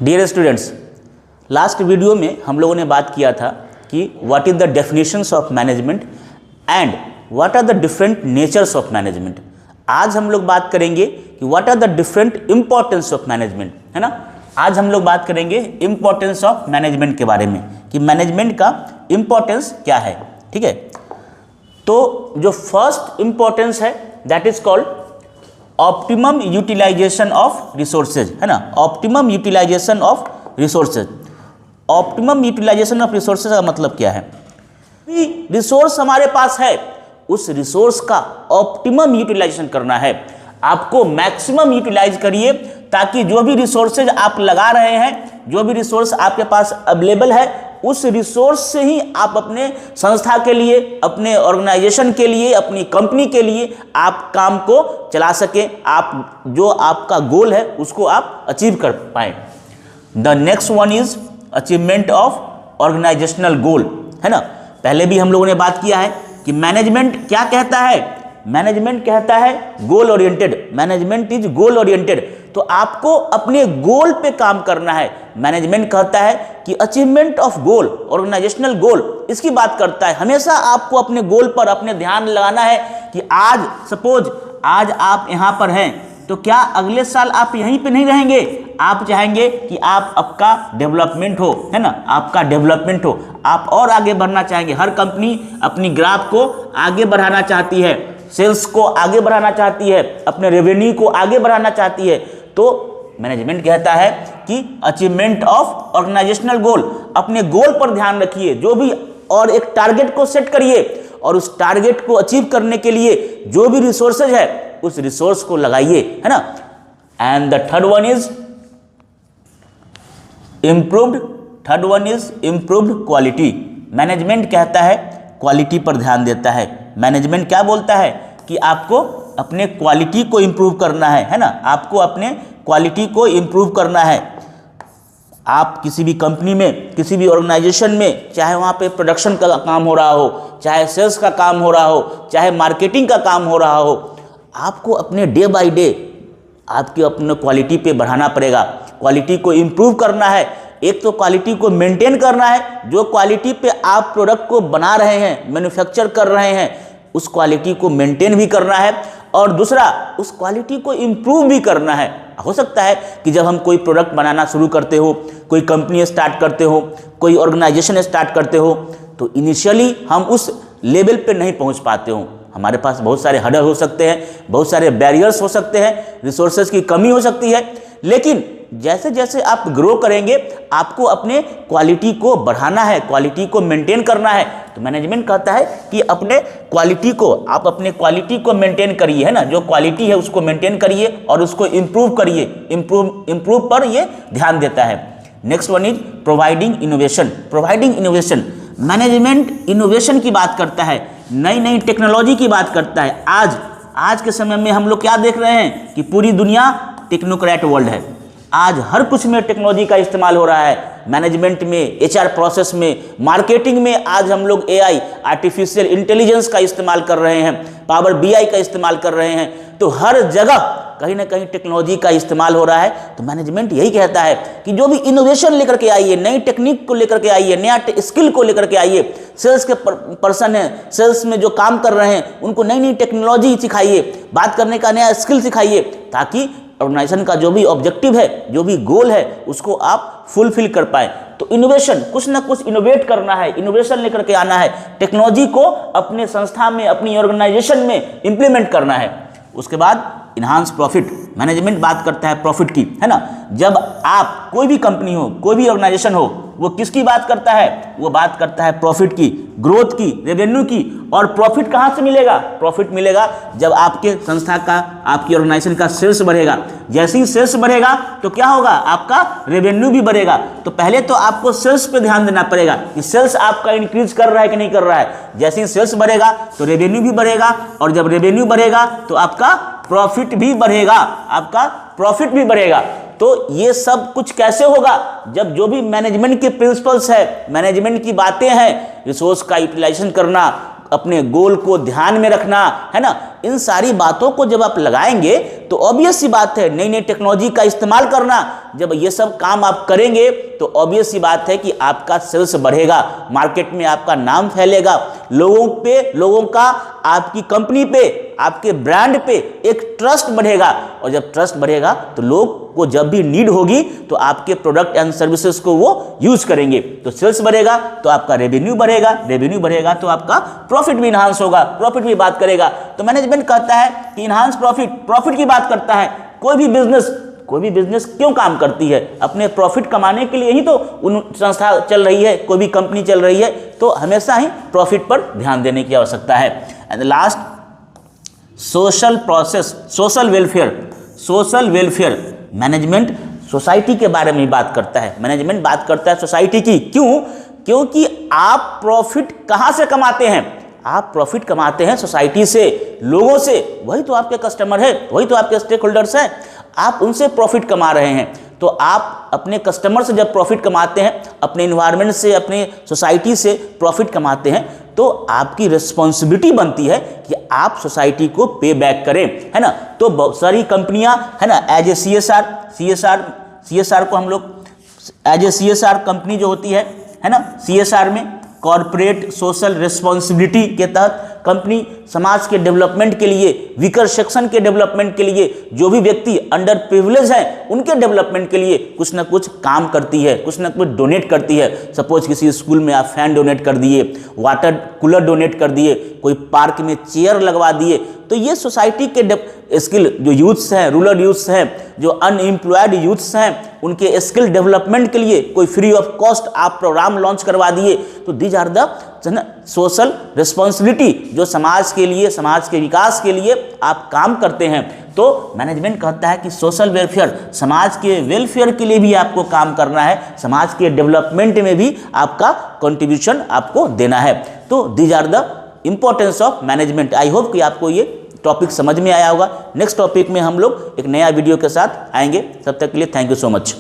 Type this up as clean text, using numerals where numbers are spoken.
Dear students, last video में हम लोगों ने बात किया था कि what is the definitions of management and what are the different natures of management. आज हम लोग बात करेंगे कि what are the different importance of management, है ना। आज हम लोग बात करेंगे इंपॉर्टेंस ऑफ मैनेजमेंट के बारे में कि मैनेजमेंट का इंपॉर्टेंस क्या है। ठीक है, तो जो फर्स्ट इंपॉर्टेंस है that is called optimum utilization of resources, है ना। Optimum utilization of resources. Optimum utilization of resources का मतलब क्या है? रिसोर्स हमारे पास है, उस रिसोर्स का ऑप्टिमम यूटिलाइजेशन करना है। आपको मैक्सिमम यूटिलाइज करिए ताकि जो भी रिसोर्सेज आप लगा रहे हैं, जो भी रिसोर्स आपके पास अवेलेबल है, उस रिसोर्स से ही आप अपने संस्था के लिए, अपने ऑर्गेनाइजेशन के लिए, अपनी कंपनी के लिए आप काम को चला सकें। आप जो आपका गोल है उसको आप अचीव कर पाए। The next one is achievement of organisational goal, है ना। पहले भी हम लोगों ने बात किया है कि मैनेजमेंट क्या कहता है। मैनेजमेंट कहता है goal oriented. Management is goal oriented. तो आपको अपने गोल पे काम करना है। मैनेजमेंट कहता है कि अचीवमेंट ऑफ गोल, ऑर्गेनाइजेशनल गोल, इसकी बात करता है। हमेशा आपको अपने गोल पर अपने ध्यान लगाना है कि आज सपोज आज आप यहाँ पर हैं तो क्या अगले साल आप यहीं पे नहीं रहेंगे। आप चाहेंगे कि आपका डेवलपमेंट हो, है ना, आपका डेवलपमेंट हो, आप और आगे बढ़ना चाहेंगे। हर कंपनी अपनी ग्राफ को आगे बढ़ाना चाहती है, सेल्स को आगे बढ़ाना चाहती है, अपने रेवेन्यू को आगे बढ़ाना चाहती है। तो मैनेजमेंट कहता है कि अचीवमेंट ऑफ ऑर्गेनाइजेशनल गोल, अपने गोल पर ध्यान रखिए, जो भी, और एक टारगेट को सेट करिए और उस टारगेट को अचीव करने के लिए जो भी रिसोर्सेज है उस रिसोर्स को लगाइए, है ना। And the third one is improved. Third one is improved quality. Management कहता है क्वालिटी पर ध्यान देता है। मैनेजमेंट क्या बोलता है कि आपको अपने क्वालिटी को इम्प्रूव करना है ना। आपको अपने क्वालिटी को इम्प्रूव करना है। आप किसी भी कंपनी में, किसी भी ऑर्गेनाइजेशन में, चाहे वहाँ पे प्रोडक्शन का काम हो रहा हो, चाहे सेल्स का काम हो रहा हो, चाहे मार्केटिंग का काम हो रहा हो, आपको अपने डे बाय डे आपकी अपने क्वालिटी पे बढ़ाना पड़ेगा। क्वालिटी को इम्प्रूव करना है। एक तो क्वालिटी को मेंटेन करना है, जो क्वालिटी पे आप प्रोडक्ट को बना रहे हैं, मैन्युफैक्चर कर रहे हैं, उस क्वालिटी को मेंटेन भी करना है। और दूसरा, उस क्वालिटी को इम्प्रूव भी करना है। हो सकता है कि जब हम कोई प्रोडक्ट बनाना शुरू करते हो, कोई कंपनी स्टार्ट करते हो, कोई ऑर्गेनाइजेशन स्टार्ट करते हो, तो इनिशियली हम उस लेवल पे नहीं पहुंच पाते हो। हमारे पास बहुत सारे हर्डल हो सकते हैं, बहुत सारे बैरियर्स हो सकते हैं, रिसोर्सेज की कमी हो सकती है। लेकिन जैसे जैसे आप ग्रो करेंगे, आपको अपने क्वालिटी को बढ़ाना है, क्वालिटी को मेंटेन करना है। तो मैनेजमेंट कहता है कि अपने क्वालिटी को, आप अपने क्वालिटी को मेंटेन करिए, है ना। जो क्वालिटी है उसको मेंटेन करिए और उसको इम्प्रूव करिए। इम्प्रूव पर ये ध्यान देता है। Next one is providing innovation. Providing innovation. Management innovation की बात करता है, नई नई टेक्नोलॉजी की बात करता है। आज के समय में हम लोग क्या देख रहे हैं कि पूरी दुनिया टेक्नोक्रेट वर्ल्ड है। आज हर कुछ में टेक्नोलॉजी का इस्तेमाल हो रहा है। मैनेजमेंट में, एचआर प्रोसेस में, मार्केटिंग में आज हम लोग एआई, आर्टिफिशियल इंटेलिजेंस का इस्तेमाल कर रहे हैं, पावर बीआई का इस्तेमाल कर रहे हैं। तो हर जगह कहीं ना कहीं टेक्नोलॉजी का इस्तेमाल हो रहा है। तो मैनेजमेंट यही कहता है कि जो भी इनोवेशन लेकर के आइए, नई टेक्निक को लेकर के आइए, नया स्किल को लेकर के आइए। सेल्स के पर्सन हैं, सेल्स में जो काम कर रहे हैं, उनको नई नई टेक्नोलॉजी सिखाइए, बात करने का नया स्किल सिखाइए, ताकि ऑर्गेनाइजेशन का जो भी ऑब्जेक्टिव है, जो भी गोल है, उसको आप फुलफिल कर पाए। तो इनोवेशन, कुछ ना कुछ इनोवेट करना है, इनोवेशन लेकर के आना है, टेक्नोलॉजी को अपने संस्था में, अपनी ऑर्गेनाइजेशन में इंप्लीमेंट करना है। उसके बाद इन्हांस प्रॉफिट। मैनेजमेंट बात करता है प्रॉफिट की, है ना। जब आप, कोई भी कंपनी हो, कोई भी ऑर्गेनाइजेशन हो, वो किसकी बात करता है? वो बात करता है प्रॉफिट की, ग्रोथ की, रेवेन्यू की। और प्रॉफिट कहाँ से मिलेगा? प्रॉफिट मिलेगा जब आपके संस्था का, आपकी ऑर्गेनाइजेशन का सेल्स बढ़ेगा। जैसे ही सेल्स बढ़ेगा तो क्या होगा? आपका रेवेन्यू भी बढ़ेगा। तो पहले तो आपको सेल्स पे ध्यान देना पड़ेगा कि सेल्स आपका इंक्रीज कर रहा है कि नहीं कर रहा है। जैसे ही सेल्स बढ़ेगा तो रेवेन्यू भी बढ़ेगा, और जब रेवेन्यू बढ़ेगा तो आपका प्रॉफिट भी बढ़ेगा, आपका प्रॉफिट भी बढ़ेगा। तो ये सब कुछ कैसे होगा? जब जो भी मैनेजमेंट के प्रिंसिपल्स है, मैनेजमेंट की बातें हैं, रिसोर्स का यूटिलाइजेशन करना, अपने गोल को ध्यान में रखना, है ना, इन सारी बातों को जब आप लगाएंगे तो ऑब्वियस सी बात है, नई नई टेक्नोलॉजी का इस्तेमाल करना, जब ये सब काम आप करेंगे तो ऑब्वियस सी बात है कि आपका सेल्स बढ़ेगा, मार्केट में आपका नाम फैलेगा, लोगों का आपकी कंपनी पे, आपके ब्रांड पे एक ट्रस्ट बढ़ेगा, और जब ट्रस्ट बढ़ेगा तो लोग को जब भी नीड होगी तो आपके प्रोडक्ट एंड सर्विसेज को वो यूज करेंगे। तो सेल्स बढ़ेगा तो आपका रेवेन्यू बढ़ेगा, रेवेन्यू बढ़ेगा तो आपका प्रॉफिट भी इनहांस होगा, प्रॉफिट भी बात करेगा। तो मैनेजमेंट कहता है कि इनहांस प्रॉफिट, प्रॉफिट की बात करता है। कोई भी बिजनेस क्यों काम करती है? अपने प्रॉफिट कमाने के लिए ही तो उन संस्था चल रही है, कोई भी कंपनी चल रही है, तो हमेशा ही प्रॉफिट पर ध्यान देने की आवश्यकता है। And last, social process, social welfare. Management society के बारे में बात करता है, मैनेजमेंट बात करता है सोसाइटी की। क्यों? क्योंकि आप प्रॉफिट कहां से कमाते हैं? आप प्रॉफिट कमाते हैं सोसाइटी से, लोगों से, वही तो आपके कस्टमर है, वही तो आपके स्टेक होल्डर्स हैं, आप उनसे प्रॉफिट कमा रहे हैं। तो आप अपने कस्टमर से जब प्रॉफिट कमाते हैं, अपने इन्वायरमेंट से, अपने सोसाइटी से प्रॉफिट कमाते हैं, तो आपकी रिस्पॉन्सिबिलिटी बनती है कि आप सोसाइटी को पे बैक करें, है ना। तो बहुत सारी कंपनियां, है ना, एज ए CSR को हम लोग एज ए CSR कंपनी जो होती है ना, CSR में कॉर्पोरेट सोशल रिस्पॉन्सिबिलिटी के तहत कंपनी समाज के डेवलपमेंट के लिए, वीकर सेक्शन के डेवलपमेंट के लिए, जो भी व्यक्ति अंडर प्रिविलेज हैं उनके डेवलपमेंट के लिए कुछ ना कुछ काम करती है, कुछ ना कुछ डोनेट करती है। सपोज किसी स्कूल में आप फैन डोनेट कर दिए, वाटर कूलर डोनेट कर दिए, कोई पार्क में चेयर लगवा दिए, तो ये सोसाइटी के स्किल, जो यूथ्स हैं, रूरल यूथ्स हैं, जो अनएम्प्लॉयड यूथ्स हैं, उनके स्किल डेवलपमेंट के लिए कोई फ्री ऑफ कॉस्ट आप प्रोग्राम लॉन्च करवा दिए। तो these are the social responsibility, जो समाज के लिए, समाज के विकास के लिए आप काम करते हैं। तो मैनेजमेंट कहता है कि सोशल वेलफेयर, समाज के वेलफेयर के लिए भी आपको काम करना है, समाज के डेवलपमेंट में भी आपका कंट्रीब्यूशन आपको देना है। तो these are the importance of management. I hope कि आपको ये टॉपिक समझ में आया होगा। नेक्स्ट टॉपिक में हम लोग एक नया वीडियो के साथ आएंगे। तब तक के लिए थैंक यू सो मच।